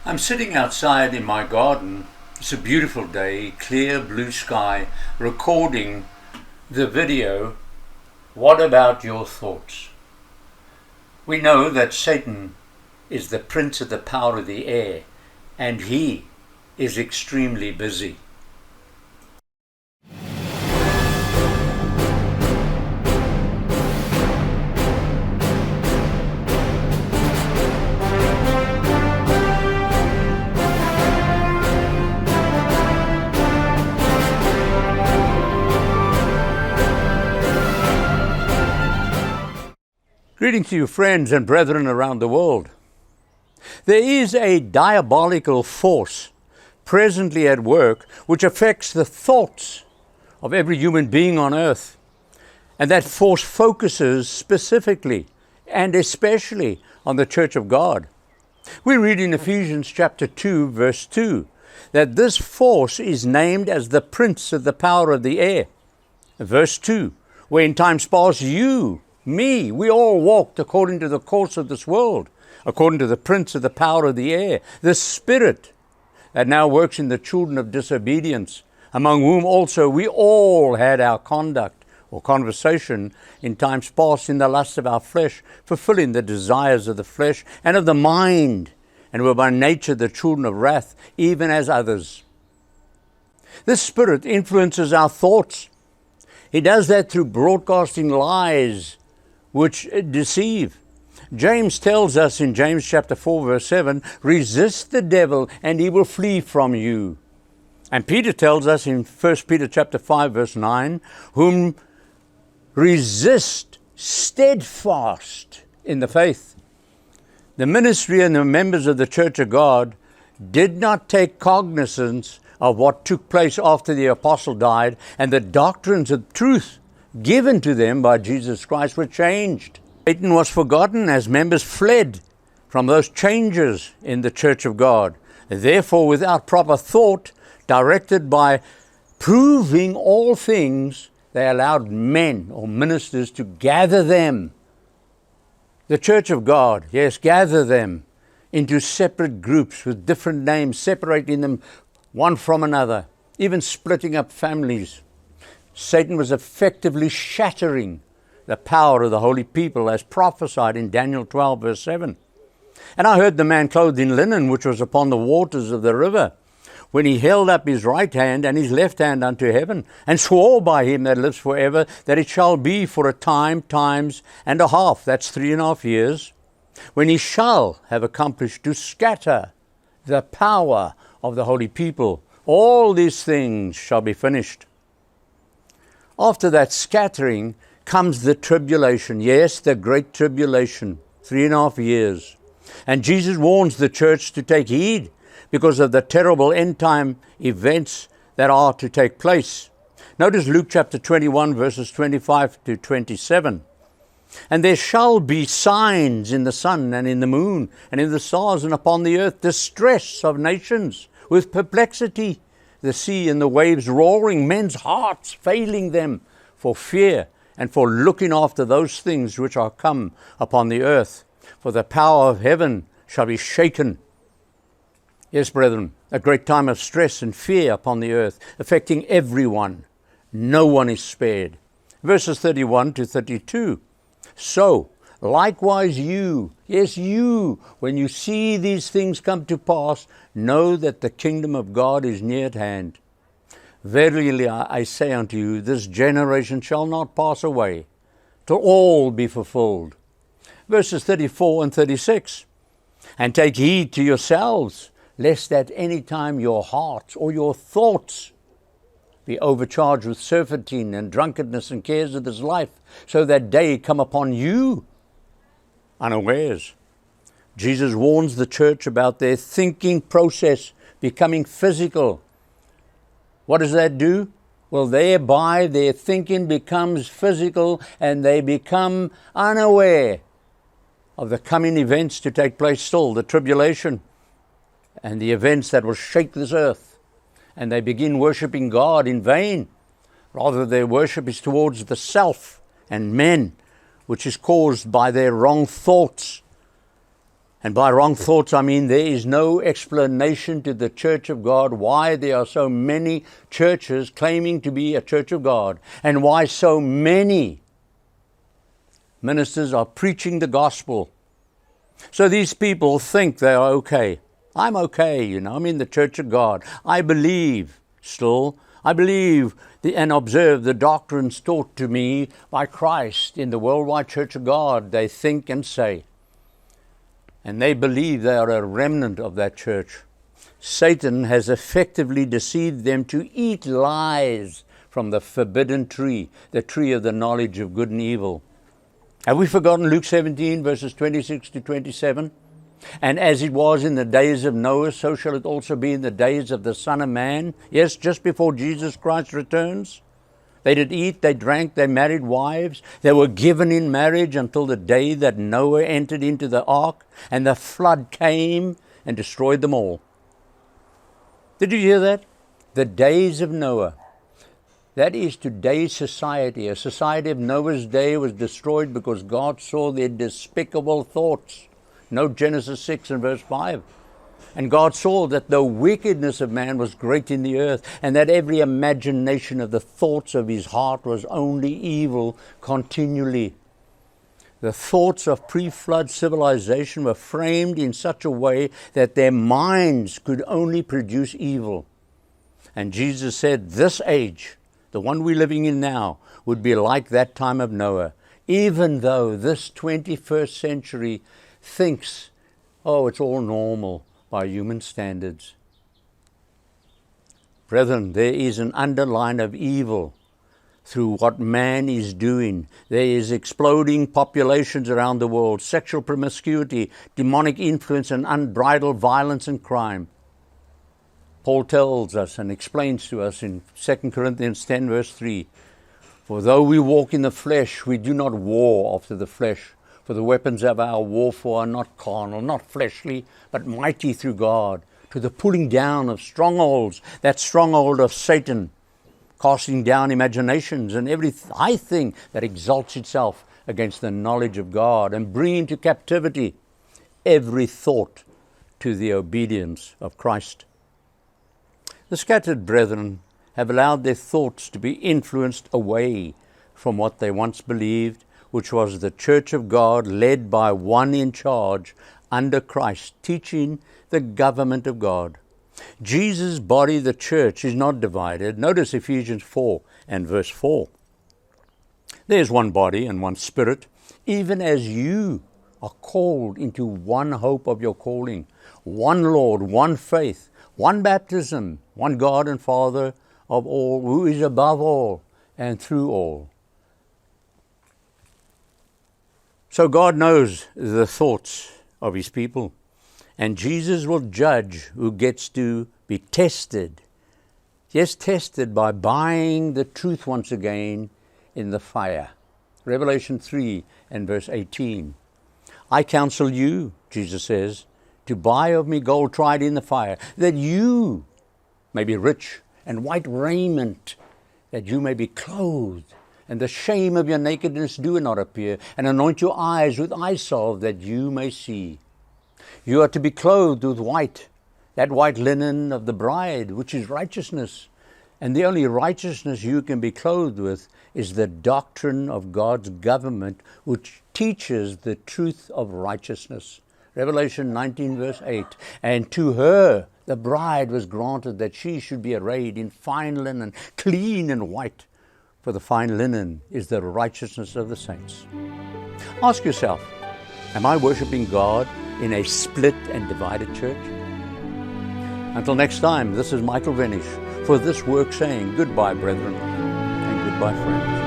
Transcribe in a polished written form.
I'm sitting outside in my garden. It's a beautiful day, clear blue sky, recording the video, What About Your Thoughts? We know that Satan is the prince of the power of the air, and he is extremely busy. Greetings to you, friends and brethren around the world. There is a diabolical force presently at work which affects the thoughts of every human being on earth. And that force focuses specifically and especially on the Church of God. We read in Ephesians chapter 2, verse 2, that this force is named as the prince of the power of the air. Verse 2, where in times past we all walked according to the course of this world, according to the prince of the power of the air, the spirit that now works in the children of disobedience, among whom also we all had our conduct or conversation in times past in the lust of our flesh, fulfilling the desires of the flesh and of the mind, and were by nature the children of wrath, even as others. This spirit influences our thoughts. He does that through broadcasting lies which deceive. James tells us in James chapter 4 verse 7, resist the devil and he will flee from you. And Peter tells us in 1 Peter chapter 5 verse 9, whom resist steadfast in the faith. The ministry and the members of the Church of God did not take cognizance of what took place after the apostle died, and the doctrines of truth given to them by Jesus Christ were changed. Satan was forgotten as members fled from those changes in the Church of God. Therefore, without proper thought, directed by proving all things, they allowed men or ministers to gather them. The Church of God, yes, gather them into separate groups with different names, separating them one from another, even splitting up families. Satan was effectively shattering the power of the holy people as prophesied in Daniel 12 verse 7. And I heard the man clothed in linen which was upon the waters of the river, when he held up his right hand and his left hand unto heaven, and swore by him that lives forever, that it shall be for a time, times and a half, that's 3.5 years, when he shall have accomplished to scatter the power of the holy people. All these things shall be finished. After that scattering comes the tribulation. Yes, the great tribulation, 3.5 years. And Jesus warns the church to take heed because of the terrible end time events that are to take place. Notice Luke chapter 21 verses 25 to 27. And there shall be signs in the sun and in the moon and in the stars and upon the earth, distress of nations with perplexity, the sea and the waves roaring, men's hearts failing them for fear and for looking after those things which are come upon the earth. For the power of heaven shall be shaken. Yes, brethren, a great time of stress and fear upon the earth, affecting everyone. No one is spared. Verses 31 to 32. So, likewise you, yes you, when you see these things come to pass, know that the kingdom of God is near at hand. Verily I say unto you, this generation shall not pass away, till all be fulfilled. Verses 34 and 36. And take heed to yourselves, lest at any time your hearts or your thoughts be overcharged with surfeiting and drunkenness and cares of this life, so that day come upon you unawares. Jesus warns the church about their thinking process becoming physical. What does that do? Well, thereby their thinking becomes physical and they become unaware of the coming events to take place still, the tribulation and the events that will shake this earth. And they begin worshiping God in vain. Rather, their worship is towards the self and men, which is caused by their wrong thoughts. And by wrong thoughts, I mean there is no explanation to the Church of God why there are so many churches claiming to be a Church of God, and why so many ministers are preaching the gospel. So these people think they are okay. I'm okay, I'm in the Church of God. I believe still. I believe and observe the doctrines taught to me by Christ in the worldwide Church of God, they think and say. And they believe they are a remnant of that church. Satan has effectively deceived them to eat lies from the forbidden tree, the tree of the knowledge of good and evil. Have we forgotten Luke 17, verses 26 to 27? And as it was in the days of Noah, so shall it also be in the days of the Son of Man. Yes, just before Jesus Christ returns. They did eat, they drank, they married wives. They were given in marriage until the day that Noah entered into the ark and the flood came and destroyed them all. Did you hear that? The days of Noah. That is today's society. A society of Noah's day was destroyed because God saw their despicable thoughts. Note Genesis 6 and verse 5. And God saw that the wickedness of man was great in the earth, and that every imagination of the thoughts of his heart was only evil continually. The thoughts of pre-flood civilization were framed in such a way that their minds could only produce evil. And Jesus said this age, the one we're living in now, would be like that time of Noah, even though this 21st century thinks, it's all normal by human standards. Brethren, there is an underline of evil through what man is doing. There is exploding populations around the world, sexual promiscuity, demonic influence, and unbridled violence and crime. Paul tells us and explains to us in 2 Corinthians 10 verse 3, for though we walk in the flesh, we do not war after the flesh. For the weapons of our warfare are not carnal, not fleshly, but mighty through God, to the pulling down of strongholds, that stronghold of Satan, casting down imaginations and every high thing that exalts itself against the knowledge of God, and bringing to captivity every thought to the obedience of Christ. The scattered brethren have allowed their thoughts to be influenced away from what they once believed, which was the Church of God led by one in charge under Christ, teaching the government of God. Jesus' body, the church, is not divided. Notice Ephesians 4 and verse 4. There's one body and one spirit, even as you are called into one hope of your calling, one Lord, one faith, one baptism, one God and Father of all, who is above all and through all. So God knows the thoughts of his people, and Jesus will judge who gets to be tested. Yes, tested by buying the truth once again in the fire. Revelation 3 and verse 18. I counsel you, Jesus says, to buy of me gold tried in the fire, that you may be rich, and white raiment, that you may be clothed, and the shame of your nakedness do not appear, and anoint your eyes with eye salve, that you may see. You are to be clothed with white, that white linen of the bride, which is righteousness. And the only righteousness you can be clothed with is the doctrine of God's government, which teaches the truth of righteousness. Revelation 19 verse 8. And to her, the bride, was granted that she should be arrayed in fine linen, clean and white. For the fine linen is the righteousness of the saints. Ask yourself, am I worshiping God in a split and divided church? Until next time, this is Michael Venish for this work saying goodbye, brethren, and goodbye, friends.